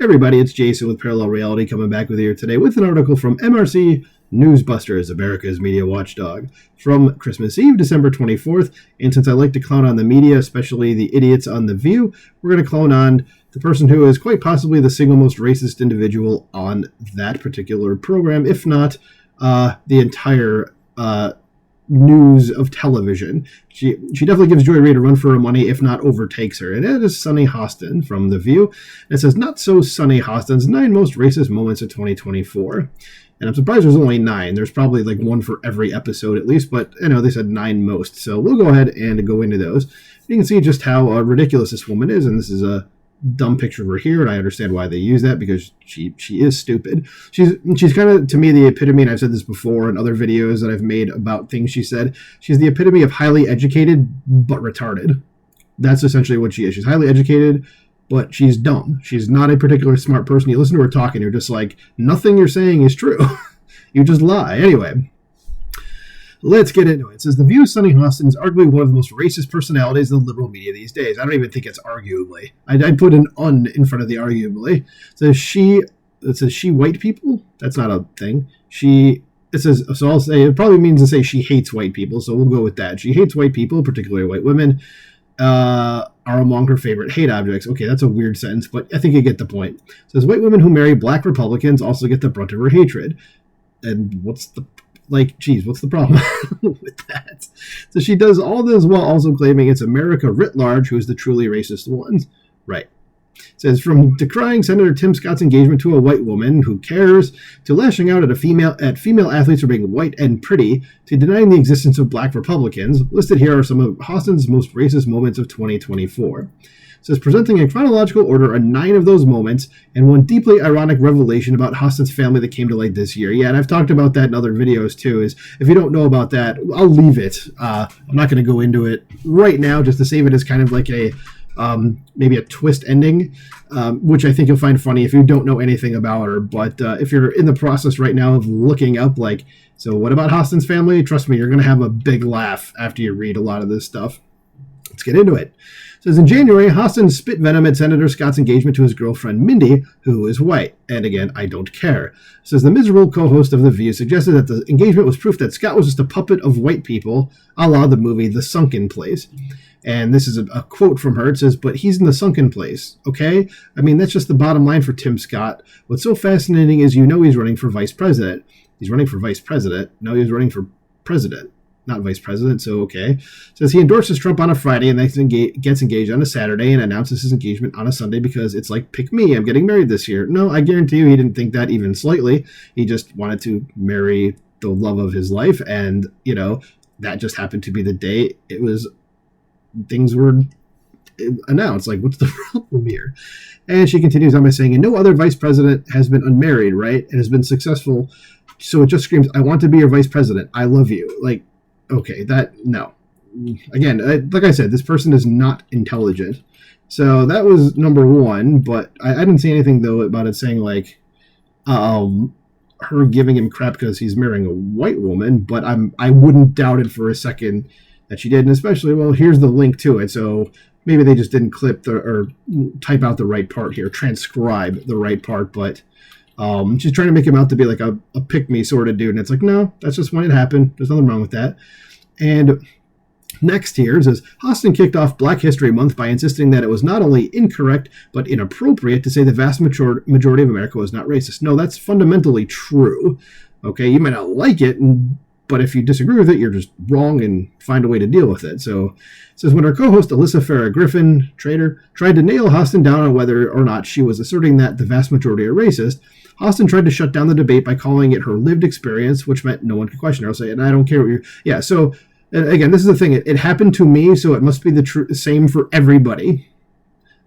Everybody, it's Jason with Parallel Reality coming back with you today with an article from MRC Newsbusters, America's media watchdog, from Christmas Eve, December 24th. And since I like to clown on the media, especially the idiots on The View, we're going to clown on the person who is quite possibly the single most racist individual on that particular program, if not the entire news of television. She definitely gives Joy Reid a run for her money, if not overtakes her. And it is Sunny Hostin from The View. And it says, not so Sunny Hostin's 9 most racist moments of 2024. And I'm surprised there's only 9. There's probably like one for every episode at least, but I know they said 9 most. So we'll go ahead and go into those. You can see just how ridiculous this woman is, and this is a dumb picture of her here, and I understand why they use that, because she is stupid. She's kind of, to me, the epitome, and I've said this before in other videos that I've made about things she said, she's the epitome of highly educated but retarded. That's essentially what she is. She's highly educated, but she's dumb. She's not a particularly smart person. You listen to her talking, you're just like, nothing you're saying is true. You just lie. Anyway, let's get into it. It says, The View's Sunny Hostin is arguably one of the most racist personalities in the liberal media these days. I don't even think it's arguably. I'd put an "un" in front of the arguably. It says she white people? That's not a thing. So I'll say, it probably means to say she hates white people, so we'll go with that. She hates white people, particularly white women, are among her favorite hate objects. Okay, that's a weird sentence, but I think you get the point. It says, white women who marry black Republicans also get the brunt of her hatred. And what's the problem with that? So she does all this while also claiming it's America writ large who is the truly racist ones. Right. It says, from decrying Senator Tim Scott's engagement to a white woman who cares, to lashing out at female athletes for being white and pretty, to denying the existence of black Republicans, listed here are some of Hostin's most racist moments of 2024. It says, presenting in chronological order are 9 of those moments and one deeply ironic revelation about Hostin's family that came to light this year. Yeah, and I've talked about that in other videos too. Is if you don't know about that, I'll leave it. I'm not going to go into it right now, just to save it as kind of like a maybe a twist ending, which I think you'll find funny if you don't know anything about her. But if you're in the process right now of looking up, like, so what about Hostin's family? Trust me, you're going to have a big laugh after you read a lot of this stuff. Let's get into it. It says, in January, Hostin spit venom at Senator Scott's engagement to his girlfriend Mindy, who is white. And again, I don't care. It says, the miserable co-host of The View suggested that the engagement was proof that Scott was just a puppet of white people, a la the movie The Sunken Place. And this is a quote from her. It says, but he's in the sunken place, okay? I mean, that's just the bottom line for Tim Scott. What's so fascinating is he's running for vice president. He's running for vice president. No, he's running for president. Not vice president, so okay. Says he endorses Trump on a Friday and then gets engaged on a Saturday and announces his engagement on a Sunday because it's like, pick me, I'm getting married this year. No, I guarantee you he didn't think that even slightly. He just wanted to marry the love of his life, and, that just happened to be the day things were announced. Like, what's the problem here? And she continues on by saying, and no other vice president has been unmarried, right? And has been successful. So it just screams, I want to be your vice president. I love you. Like, okay, no. Again, like I said, this person is not intelligent. So that was number 1, but I didn't see anything, though, about it saying, like, her giving him crap because he's marrying a white woman, but I wouldn't doubt it for a second that she did, and especially, well, here's the link to it, so maybe they just didn't clip or type out the right part here, transcribe the right part, but she's trying to make him out to be like a pick-me sort of dude, and it's like, no, that's just when it happened. There's nothing wrong with that. And next here says, Hostin kicked off Black History Month by insisting that it was not only incorrect, but inappropriate to say the vast majority of America was not racist. No, that's fundamentally true. Okay, you might not like it, but if you disagree with it, you're just wrong, and find a way to deal with it. So it says, when our co-host Alyssa Farah Griffin, traitor, tried to nail Hostin down on whether or not she was asserting that the vast majority are racist, Hostin tried to shut down the debate by calling it her lived experience, which meant no one could question her. I'll say, and I don't care what you're... Yeah, so, again, this is the thing. It happened to me, so it must be the same for everybody.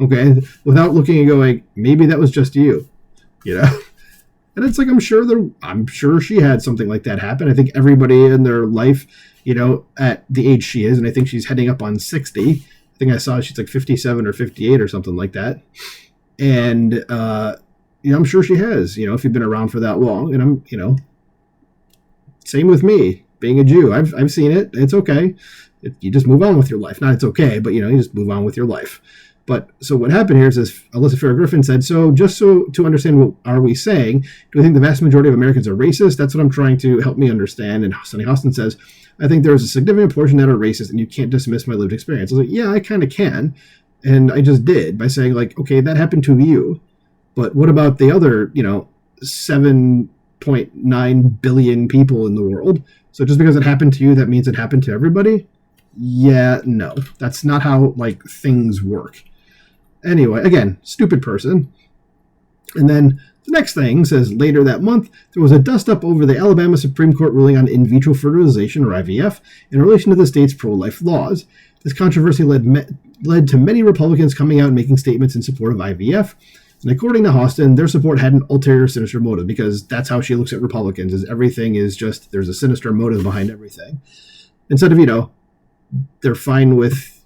Okay? Without looking and going, maybe that was just you. And it's like, I'm sure she had something like that happen. I think everybody in their life, at the age she is, and I think she's heading up on 60. I think I saw she's like 57 or 58 or something like that. And, I'm sure she has, if you've been around for that long. And same with me, being a Jew. I've seen it. It's okay. You just move on with your life. Not it's okay, but, you just move on with your life. But so what happened here is Alyssa Farrah Griffin said, so just so to understand what are we saying, do we think the vast majority of Americans are racist? That's what I'm trying to help me understand. And Sunny Hostin says, I think there is a significant portion that are racist and you can't dismiss my lived experience. I was like, yeah, I kind of can. And I just did by saying like, okay, that happened to you. But what about the other, 7.9 billion people in the world? So just because it happened to you, that means it happened to everybody? Yeah, no, that's not how things work. Anyway, again, stupid person. And then the next thing says later that month, there was a dust-up over the Alabama Supreme Court ruling on in vitro fertilization, or IVF, in relation to the state's pro-life laws. This controversy led to many Republicans coming out and making statements in support of IVF. And according to Hostin, their support had an ulterior sinister motive, because that's how she looks at Republicans, is everything is just, there's a sinister motive behind everything. Instead of, they're fine with,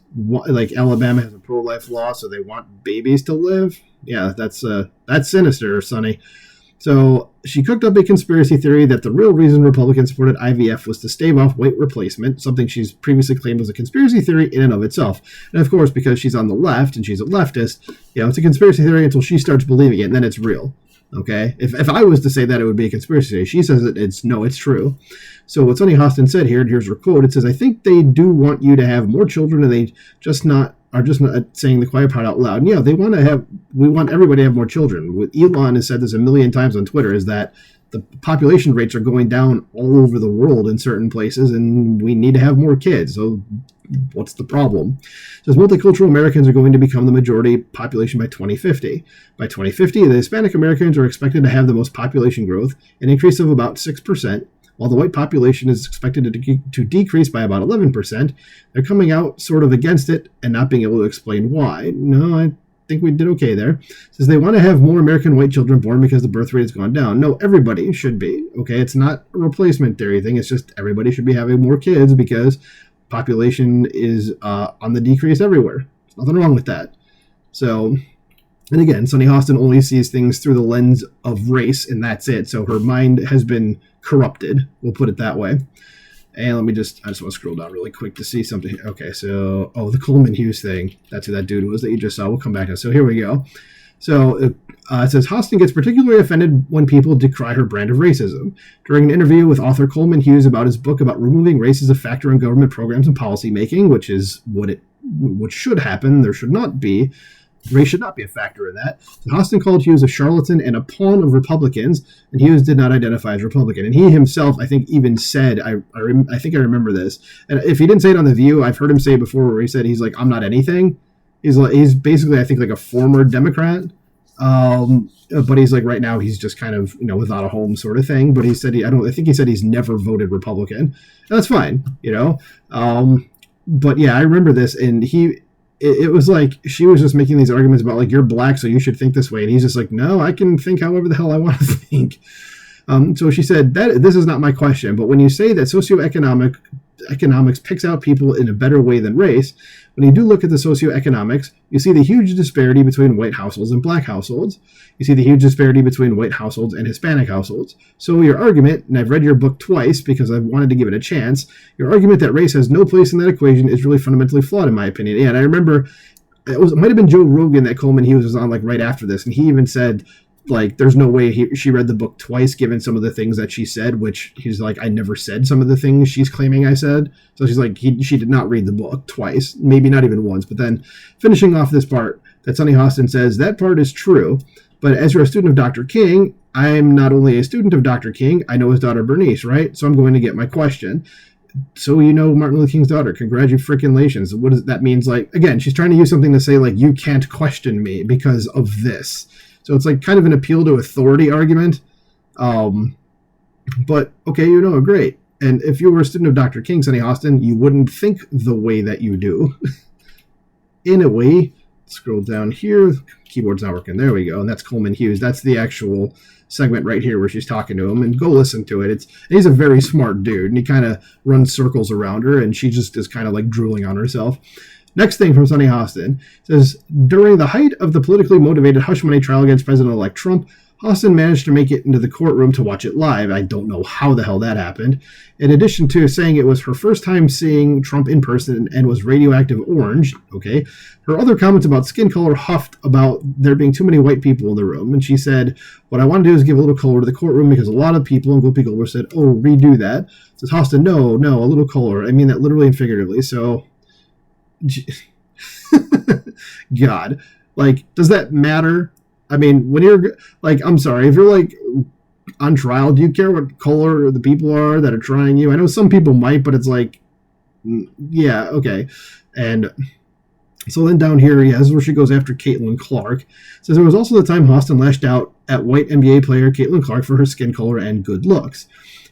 Alabama has a pro-life law, so they want babies to live. Yeah, that's sinister, Sonny. So she cooked up a conspiracy theory that the real reason Republicans supported IVF was to stave off weight replacement, something she's previously claimed was a conspiracy theory in and of itself. And of course, because she's on the left and she's a leftist, it's a conspiracy theory until she starts believing it, and then it's real. Okay? If I was to say that, it would be a conspiracy theory. She says it's true. So what Sunny Hostin said here, and here's her quote, it says, I think they do want you to have more children, and they are just not saying the quiet part out loud. And yeah, we want everybody to have more children. What Elon has said this a million times on Twitter is that the population rates are going down all over the world in certain places, and we need to have more kids. So what's the problem? It says multicultural Americans are going to become the majority population by 2050. By 2050, the Hispanic Americans are expected to have the most population growth, an increase of about 6%, while the white population is expected to decrease by about 11%. They're coming out sort of against it and not being able to explain why. No, I think we did okay there. It says they want to have more American white children born because the birth rate has gone down. No, everybody should be. Okay, it's not a replacement theory thing. It's just everybody should be having more kids because population is on the decrease everywhere. There's nothing wrong with that. So, and again, Sunny Hostin only sees things through the lens of race, and that's it. So her mind has been corrupted. We'll put it that way. And I just want to scroll down really quick to see something. Okay, so, the Coleman Hughes thing. That's who that dude was that you just saw. We'll come back to that. So here we go. So it says, Hostin gets particularly offended when people decry her brand of racism. During an interview with author Coleman Hughes about his book about removing race as a factor in government programs and policy making, which is what should happen, there should not be. Race should not be a factor in that. So Hostin called Hughes a charlatan and a pawn of Republicans, and Hughes did not identify as Republican. And he himself, I think, even said, I think I remember this. And if he didn't say it on The View, I've heard him say it before where he said he's like, I'm not anything. He's basically, I think, like a former Democrat. But he's like, right now, he's just kind of, without a home sort of thing. But he said, I think he said he's never voted Republican. And that's fine, But yeah, I remember this, and it was like she was just making these arguments about like, you're black, so you should think this way. And he's just like, no, I can think however the hell I want to think. So she said that this is not my question, but when you say that socioeconomics picks out people in a better way than race, when you do look at the socioeconomics, you see the huge disparity between white households and black households. You see the huge disparity between white households and Hispanic households. So your argument, and I've read your book twice because I wanted to give it a chance, your argument that race has no place in that equation is really fundamentally flawed in my opinion. And I remember it might have been Joe Rogan that Coleman Hughes was on like right after this, and he even said, like, there's no way she read the book twice, given some of the things that she said, which he's like, I never said some of the things she's claiming I said. So she's like, she did not read the book twice, maybe not even once. But then finishing off this part, that Sunny Hostin says, that part is true. But as you're a student of Dr. King, I'm not only a student of Dr. King, I know his daughter Bernice, right? So I'm going to get my question. So you know Martin Luther King's daughter. Congratulations. What does that means? Like, again, she's trying to use something to say, like, you can't question me because of this. So it's like kind of an appeal to authority argument. But, okay, great. And if you were a student of Dr. King, Sunny Hostin, you wouldn't think the way that you do. In a way, scroll down here. Keyboard's not working. There we go. And that's Coleman Hughes. That's the actual segment right here where she's talking to him. And go listen to it. He's a very smart dude. And he kind of runs circles around her. And she just is kind of like drooling on herself. Next thing from Sunny Hostin says, during the height of the politically motivated hush money trial against President-elect Trump, Hostin managed to make it into the courtroom to watch it live. I don't know how the hell that happened. In addition to saying it was her first time seeing Trump in person and was radioactive orange, okay, her other comments about skin color huffed about there being too many white people in the room. And she said, what I want to do is give a little color to the courtroom because a lot of people, and Whoopi Goldberg said, oh, redo that. Says Hostin, no, a little color. I mean that literally and figuratively. So, God, like, does that matter? I mean, when you're, like, I'm sorry, if you're, like, on trial, do you care what color the people are that are trying you? I know some people might, but it's like, yeah, okay. And so then down here, yeah, this is where she goes after Caitlin Clark. Says there was also the time Hostin lashed out at white NBA player Caitlin Clark for her skin color and good looks.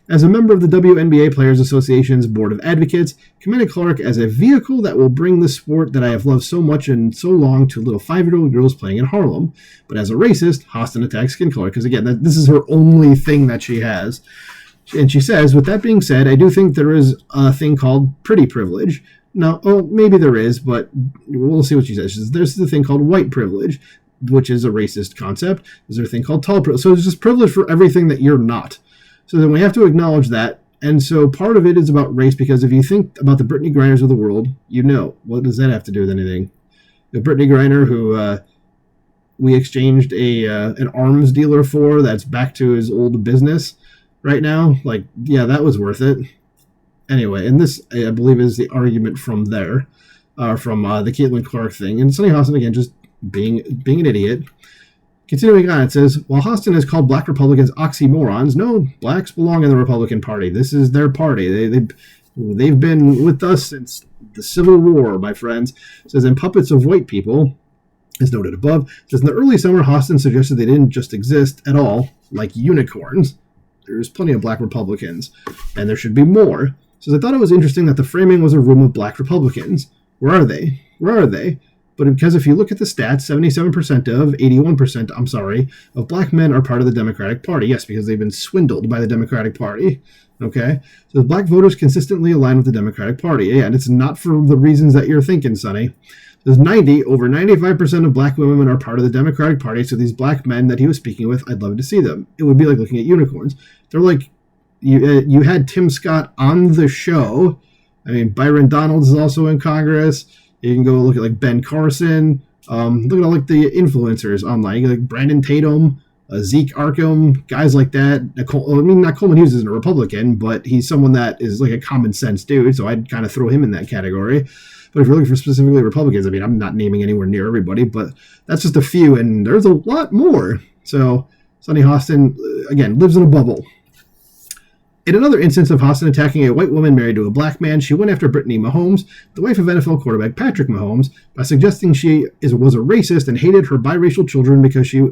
As a member of the WNBA Players Association's Board of Advocates, commended Clark as a vehicle that will bring the sport that I have loved so much and so long to little 5-year-old girls playing in Harlem. But as a racist, Hostin attacks skin color, because again, this is her only thing that she has. And she says, with that being said, I do think there is a thing called pretty privilege. Now, maybe there is, but we'll see what she says. She says, there's the thing called white privilege, which is a racist concept. There's a thing called tall privilege. So it's just privilege for everything that you're not. So then we have to acknowledge that. And so part of it is about race, because if you think about the Brittany Griners of the world, you know, what does that have to do with anything? The Brittany Griner who we exchanged an arms dealer for that's back to his old business right now. Like, yeah, that was worth it. Anyway, and this, I believe, is the argument from there, from the Caitlin Clark thing. And Sunny Hostin, again, just being an idiot. Continuing on, it says, while Hostin has called black Republicans oxymorons, no, blacks belong in the Republican Party. This is their party. They've been with us since the Civil War, my friends. It says, and puppets of white people, as noted above. It says, in the early summer, Hostin suggested they didn't just exist at all, like unicorns. There's plenty of black Republicans, and there should be more. So I thought it was interesting that the framing was a room of black Republicans. Where are they? But because if you look at the stats, 81% of black men are part of the Democratic Party. Yes, because they've been swindled by the Democratic Party. Okay? So black voters consistently align with the Democratic Party. Yeah, and it's not for the reasons that you're thinking, Sonny. There's over 95% of black women are part of the Democratic Party, so these black men that he was speaking with, I'd love to see them. It would be like looking at unicorns. They're like, you had Tim Scott on the show. I mean, Byron Donalds is also in Congress. You can go look at like Ben Carson. Look at all like the influencers online. You like Brandon Tatum, Zeke Arkham, guys like that. Not Coleman Hughes isn't a Republican, but he's someone that is like a common sense dude. So I'd kind of throw him in that category. But if you're looking for specifically Republicans, I mean, I'm not naming anywhere near everybody, but that's just a few, and there's a lot more. So Sunny Hostin, again, lives in a bubble. In another instance of Hostin attacking a white woman married to a black man, she went after Brittany Mahomes, the wife of NFL quarterback Patrick Mahomes, by suggesting she was a racist and hated her biracial children because she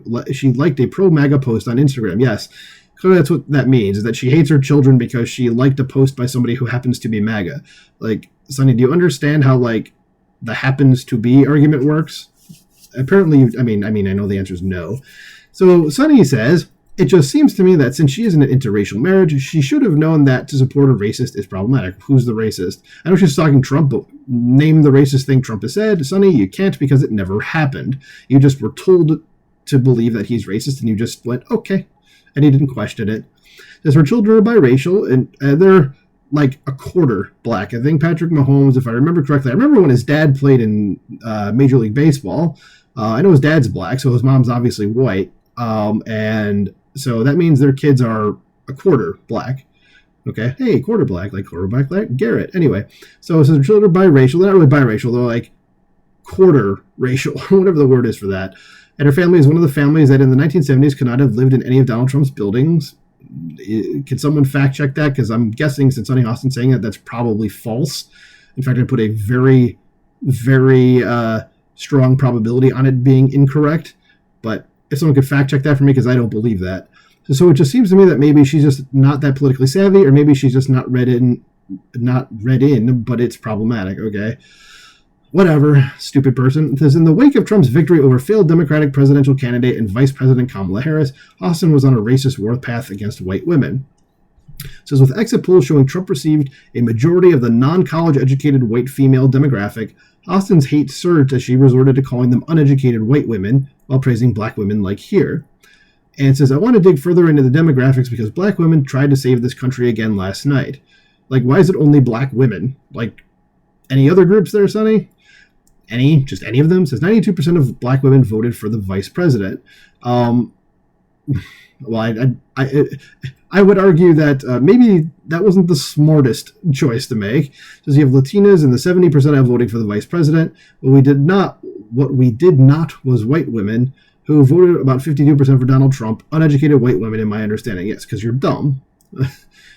liked a pro-MAGA post on Instagram. Yes, clearly that's what that means, is that she hates her children because she liked a post by somebody who happens to be MAGA. Like, Sonny, do you understand how, like, the happens to be argument works? Apparently, I mean, I know the answer is no. So Sonny says, it just seems to me that since she is in an interracial marriage, she should have known that to support a racist is problematic. Who's the racist? I know she's talking Trump, but name the racist thing Trump has said. Sonny, you can't because it never happened. You just were told to believe that he's racist, and you just went, okay. And he didn't question it. Says her children are biracial, and they're like a quarter black. I think Patrick Mahomes, if I remember correctly, I remember when his dad played in Major League Baseball. I know his dad's black, so his mom's obviously white. And so that means their kids are a quarter black. Okay. Hey, quarter black, like quarterback like Garrett. Anyway, so their children are biracial. They're not really biracial. They're like quarter racial, whatever the word is for that. And her family is one of the families that in the 1970s could not have lived in any of Donald Trump's buildings. Can someone fact check that? Because I'm guessing, since Sunny Hostin saying that, that's probably false. In fact, I put a very, very strong probability on it being incorrect. But if someone could fact check that for me, because I don't believe that. So it just seems to me that maybe she's just not that politically savvy, or maybe she's just not read in, but it's problematic, okay? Whatever, stupid person. It says, in the wake of Trump's victory over failed Democratic presidential candidate and Vice President Kamala Harris, Hostin was on a racist warpath against white women. It says, with exit polls showing Trump received a majority of the non-college educated white female demographic, Hostin's hate surged as she resorted to calling them uneducated white women while praising black women like here. And it says, I want to dig further into the demographics because black women tried to save this country again last night. Like, why is it only black women? Like, any other groups there, Sonny? Just any of them? It says 92% of black women voted for the vice president. Well, I would argue that maybe that wasn't the smartest choice to make. Because you have Latinas and the 70% of voting for the vice president. What we did not was white women who voted about 52% for Donald Trump. Uneducated white women, in my understanding. Yes, because you're dumb.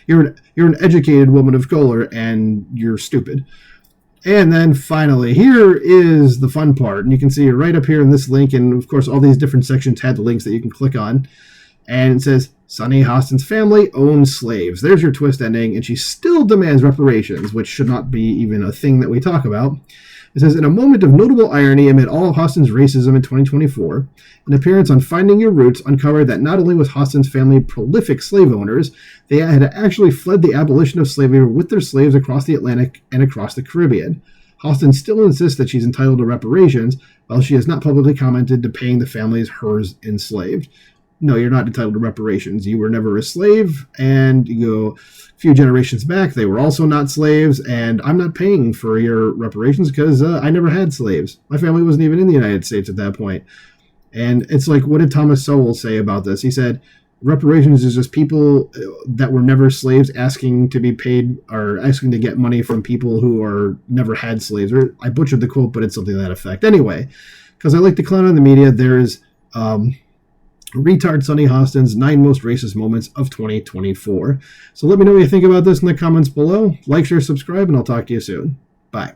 You're an educated woman of color, and you're stupid. And then finally, here is the fun part. And you can see it right up here in this link. And, of course, all these different sections had the links that you can click on. And it says, Sonny Hostin's family owns slaves. There's your twist ending. And she still demands reparations, which should not be even a thing that we talk about. It says, in a moment of notable irony amid all of Hostin's racism in 2024, an appearance on Finding Your Roots uncovered that not only was Hostin's family prolific slave owners, they had actually fled the abolition of slavery with their slaves across the Atlantic and across the Caribbean. Hostin still insists that she's entitled to reparations, while she has not publicly commented to paying the families hers enslaved. No, you're not entitled to reparations. You were never a slave, and you go a few generations back, they were also not slaves, and I'm not paying for your reparations because I never had slaves. My family wasn't even in the United States at that point. And it's like, what did Thomas Sowell say about this? He said, reparations is just people that were never slaves asking to be paid or asking to get money from people who are never had slaves. Or I butchered the quote, but it's something to that effect. Anyway, because I like to clown on the media, there's Retard Sonny Hostin's 9 most racist moments of 2024. So let me know what you think about this in the comments below. Like, share, subscribe, and I'll talk to you soon. Bye.